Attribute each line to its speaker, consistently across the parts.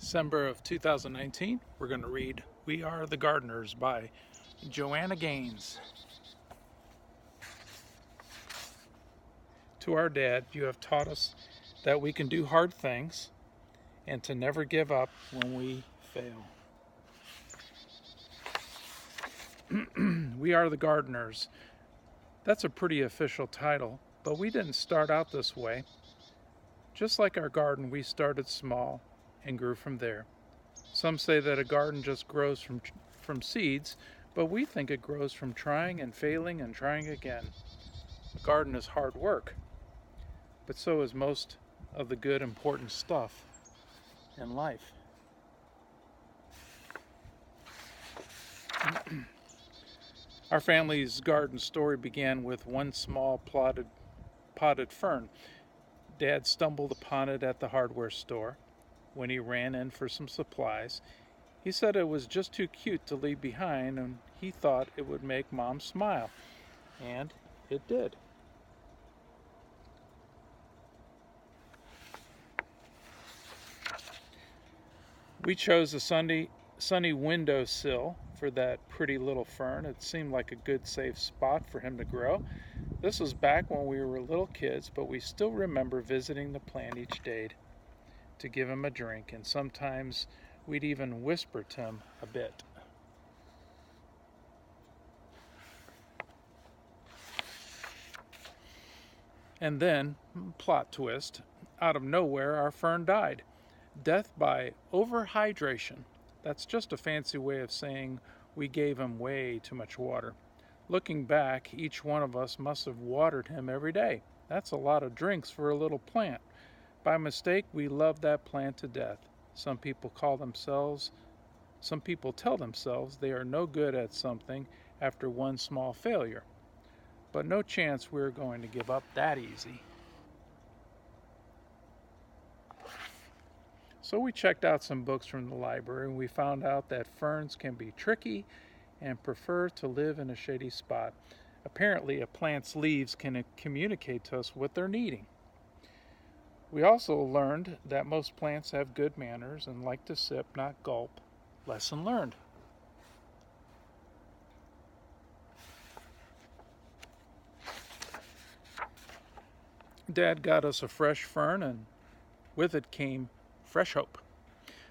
Speaker 1: December of 2019, we're going to read We Are the Gardeners by Joanna Gaines. To our dad, you have taught us that we can do hard things and to never give up when we fail. We are the gardeners. That's a pretty official title, but we didn't start out this way. Just like our garden, we started small and grew from there. Some say that a garden just grows from seeds, but we think it grows from trying and failing and trying again. A garden is hard work, but so is most of the good, important stuff in life. Our family's garden story began with one small potted fern. Dad stumbled upon it at the hardware store when he ran in for some supplies. He said it was just too cute to leave behind, and he thought it would make Mom smile. And it did. We chose a sunny windowsill for that pretty little fern. It seemed like a good, safe spot for him to grow. This was back when we were little kids, but we still remember visiting the plant each day to give him a drink, and sometimes we'd even whisper to him a bit. And then, plot twist, out of nowhere our fern died. Death by overhydration. That's just a fancy way of saying we gave him way too much water. Looking back, each one of us must have watered him every day. That's a lot of drinks for a little plant. By mistake, we loved that plant to death. Some people tell themselves they are no good at something after one small failure. But no chance we're going to give up that easy. So we checked out some books from the library, and we found out that ferns can be tricky and prefer to live in a shady spot. Apparently, a plant's leaves can communicate to us what they're needing. We also learned that most plants have good manners and like to sip, not gulp. Lesson learned. Dad got us a fresh fern, and with it came fresh hope.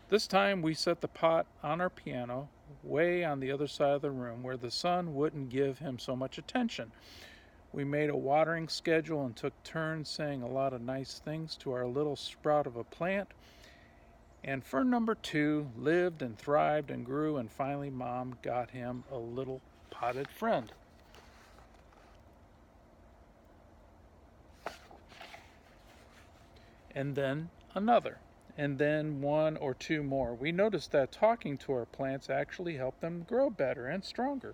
Speaker 1: This time we set the pot on our piano way on the other side of the room where the sun wouldn't give him so much attention. We made a watering schedule and took turns saying a lot of nice things to our little sprout of a plant. And fern number 2 lived and thrived and grew, and finally Mom got him a little potted friend. And then another, and then one or two more. We noticed that talking to our plants actually helped them grow better and stronger.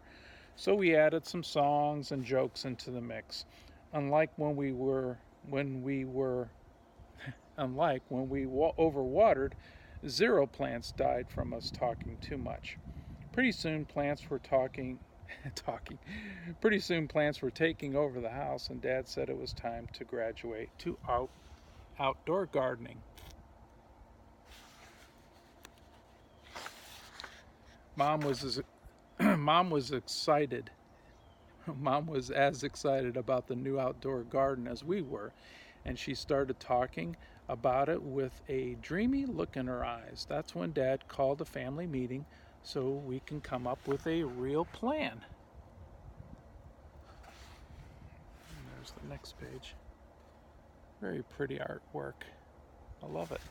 Speaker 1: So we added some songs and jokes into the mix. Unlike when we overwatered, 0 plants died from us talking too much. Pretty soon plants were Pretty soon plants were taking over the house, and Dad said it was time to graduate to outdoor gardening. Mom was excited. Mom was as excited about the new outdoor garden as we were, and she started talking about it with a dreamy look in her eyes. That's when Dad called a family meeting so we can come up with a real plan. And there's the next page. Very pretty artwork. I love it.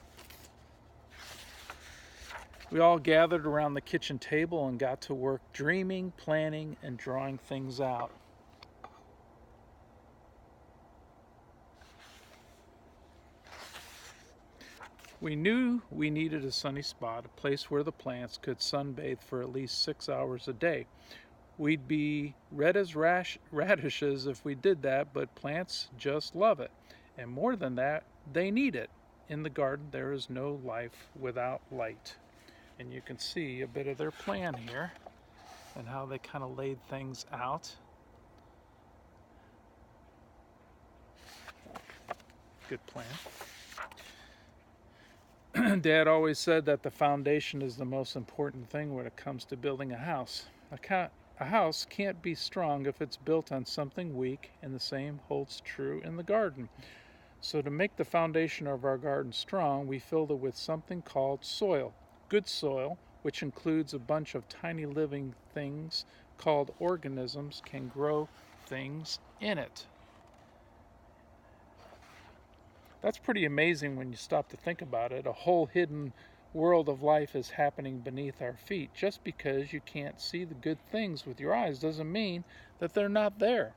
Speaker 1: We all gathered around the kitchen table and got to work dreaming, planning, and drawing things out. We knew we needed a sunny spot, a place where the plants could sunbathe for at least 6 hours a day. We'd be red as radishes if we did that, but plants just love it. And more than that, they need it. In the garden, there is no life without light. And you can see a bit of their plan here and how they kind of laid things out. Good plan. Dad always said that the foundation is the most important thing when it comes to building a house. A house can't be strong if it's built on something weak, and the same holds true in the garden. So, to make the foundation of our garden strong, we filled it with something called soil. Good soil, which includes a bunch of tiny living things called organisms, can grow things in it. That's pretty amazing when you stop to think about it. A whole hidden world of life is happening beneath our feet. Just because you can't see the good things with your eyes doesn't mean that they're not there.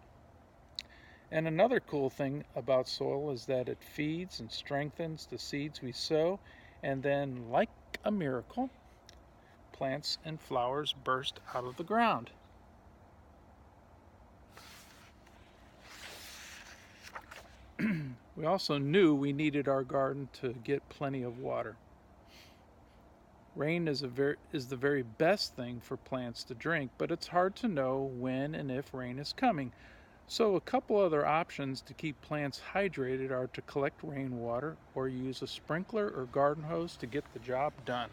Speaker 1: And another cool thing about soil is that it feeds and strengthens the seeds we sow, and then, like a miracle, plants and flowers burst out of the ground. We also knew we needed our garden to get plenty of water. Rain is the very best thing for plants to drink, but it's hard to know when and if rain is coming. So a couple other options to keep plants hydrated are to collect rainwater or use a sprinkler or garden hose to get the job done.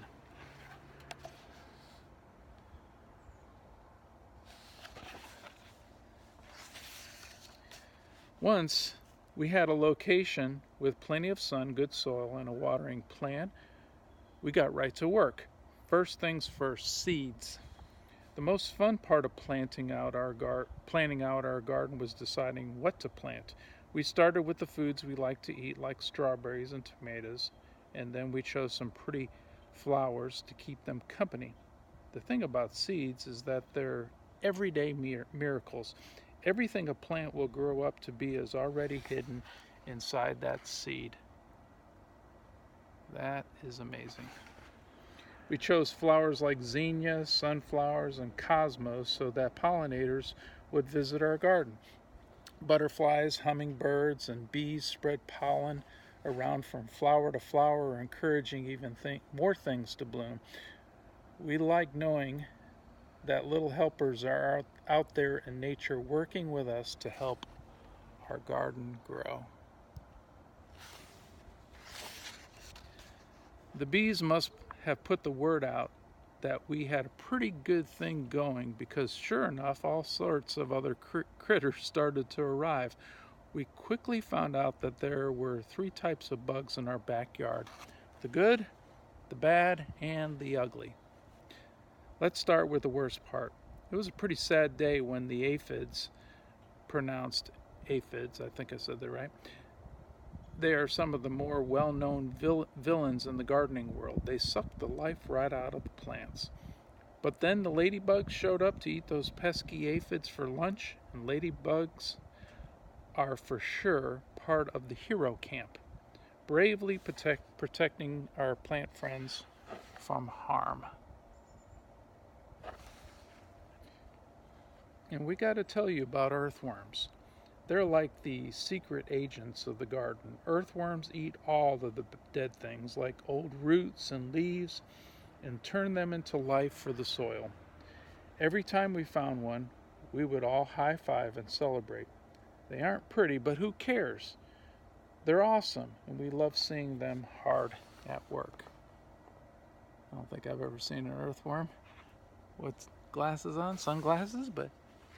Speaker 1: Once we had a location with plenty of sun, good soil, and a watering plan. We got right to work. First things first, seeds. The most fun part of planning out our garden was deciding what to plant. We started with the foods we like to eat, like strawberries and tomatoes, and then we chose some pretty flowers to keep them company. The thing about seeds is that they're everyday miracles. Everything a plant will grow up to be is already hidden inside that seed. That is amazing. We chose flowers like zinnia, sunflowers, and cosmos so that pollinators would visit our garden. Butterflies, hummingbirds, and bees spread pollen around from flower to flower, encouraging even more things to bloom. We like knowing that little helpers are out there in nature working with us to help our garden grow. The bees must have put the word out that we had a pretty good thing going, because sure enough, all sorts of other critters started to arrive. We quickly found out that there were 3 types of bugs in our backyard: the good, the bad, and the ugly. Let's start with the worst part. It was a pretty sad day when the aphids, pronounced aphids, I think I said that right. They are some of the more well-known villains in the gardening world. They suck the life right out of the plants. But then the ladybugs showed up to eat those pesky aphids for lunch, and ladybugs are for sure part of the hero camp, bravely protecting our plant friends from harm. And we got to tell you about earthworms. They're like the secret agents of the garden. Earthworms eat all of the dead things, like old roots and leaves, and turn them into life for the soil. Every time we found one, we would all high-five and celebrate. They aren't pretty, but who cares? They're awesome, and we love seeing them hard at work. I don't think I've ever seen an earthworm with glasses on, sunglasses, but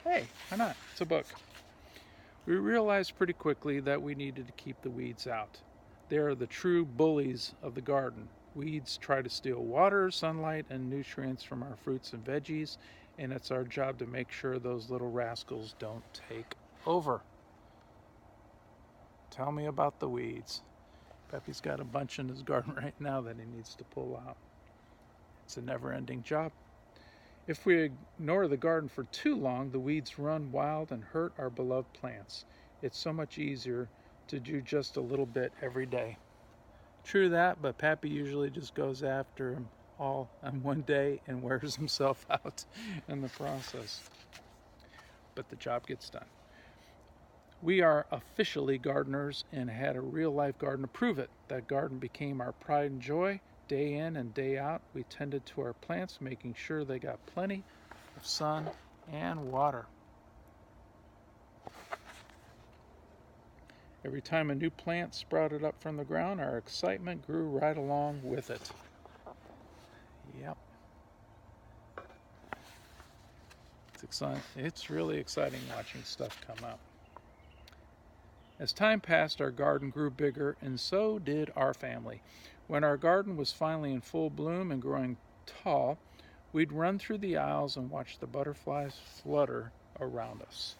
Speaker 1: hey, why not? It's a book. We realized pretty quickly that we needed to keep the weeds out. They are the true bullies of the garden. Weeds try to steal water, sunlight, and nutrients from our fruits and veggies, and it's our job to make sure those little rascals don't take over. Tell me about the weeds. Pappy's got a bunch in his garden right now that he needs to pull out. It's a never-ending job. If we ignore the garden for too long, the weeds run wild and hurt our beloved plants. It's so much easier to do just a little bit every day. True that, but Pappy usually just goes after them all on one day and wears himself out in the process. But the job gets done. We are officially gardeners and had a real-life garden to prove it. That garden became our pride and joy. Day in and day out, we tended to our plants, making sure they got plenty of sun and water. Every time a new plant sprouted up from the ground, our excitement grew right along with it. Yep. It's really exciting watching stuff come up. As time passed, our garden grew bigger, and so did our family. When our garden was finally in full bloom and growing tall, we'd run through the aisles and watch the butterflies flutter around us.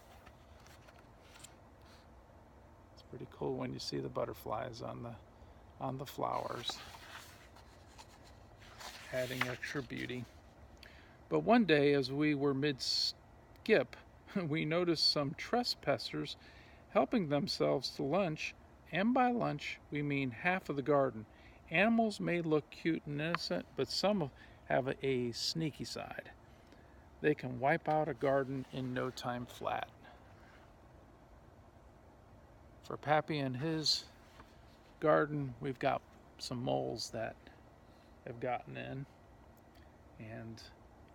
Speaker 1: It's pretty cool when you see the butterflies on the flowers, adding extra beauty. But one day, as we were mid-skip, we noticed some trespassers helping themselves to lunch, and by lunch we mean half of the garden. Animals may look cute and innocent, but some have a sneaky side. They can wipe out a garden in no time flat. For Pappy and his garden, we've got some moles that have gotten in, and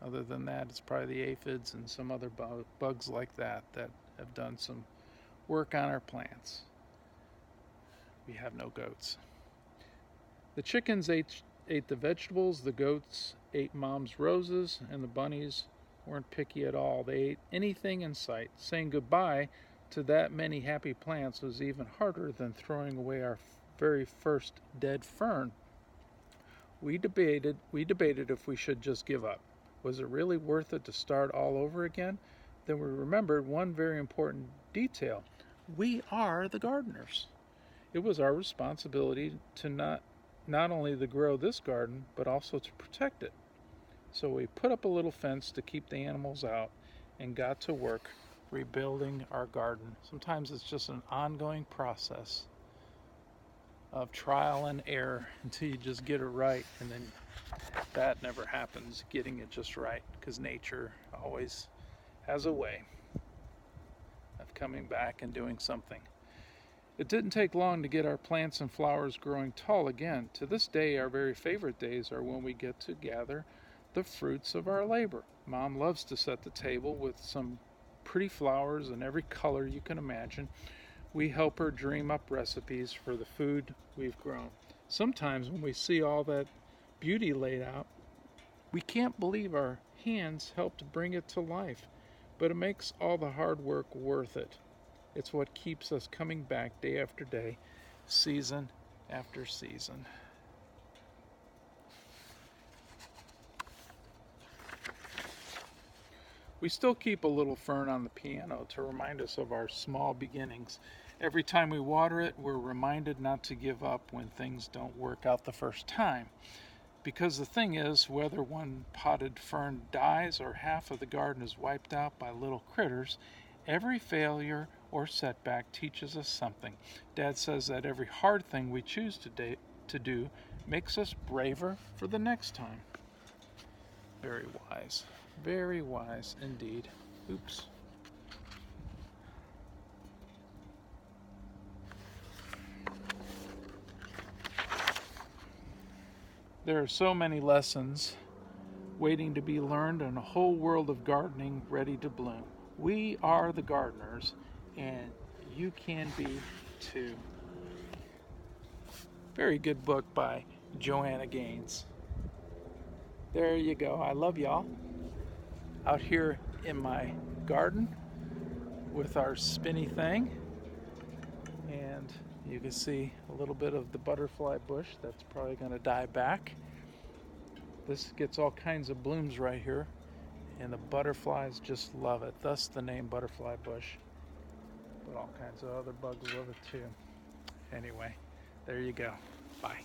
Speaker 1: other than that, it's probably the aphids and some other bugs like that have done some work on our plants. We have no goats. The chickens ate the vegetables, the goats ate Mom's roses, and the bunnies weren't picky at all. They ate anything in sight. Saying goodbye to that many happy plants was even harder than throwing away our very first dead fern. We debated if we should just give up. Was it really worth it to start all over again? Then we remembered one very important detail. We are the gardeners. It was our responsibility to not only to grow this garden, but also to protect it. So we put up a little fence to keep the animals out and got to work rebuilding our garden. Sometimes it's just an ongoing process of trial and error until you just get it right, and then that never happens, getting it just right, because nature always has a way of coming back and doing something. It didn't take long to get our plants and flowers growing tall again. To this day, our very favorite days are when we get to gather the fruits of our labor. Mom loves to set the table with some pretty flowers in every color you can imagine. We help her dream up recipes for the food we've grown. Sometimes when we see all that beauty laid out, we can't believe our hands helped bring it to life, but it makes all the hard work worth it. It's what keeps us coming back day after day, season after season. We still keep a little fern on the piano to remind us of our small beginnings. Every time we water it, we're reminded not to give up when things don't work out the first time. Because the thing is, whether one potted fern dies or half of the garden is wiped out by little critters, every failure or setback teaches us something. Dad says that every hard thing we choose to do makes us braver for the next time. Very wise indeed. Oops. There are so many lessons waiting to be learned and a whole world of gardening ready to bloom. We are the gardeners, and you can be too. Very good book by Joanna Gaines. There you go. I love y'all. Out here in my garden with our spinny thing. And you can see a little bit of the butterfly bush that's probably going to die back. This gets all kinds of blooms right here, and the butterflies just love it. Thus the name butterfly bush. But all kinds of other bugs love it too. Anyway, there you go. Bye.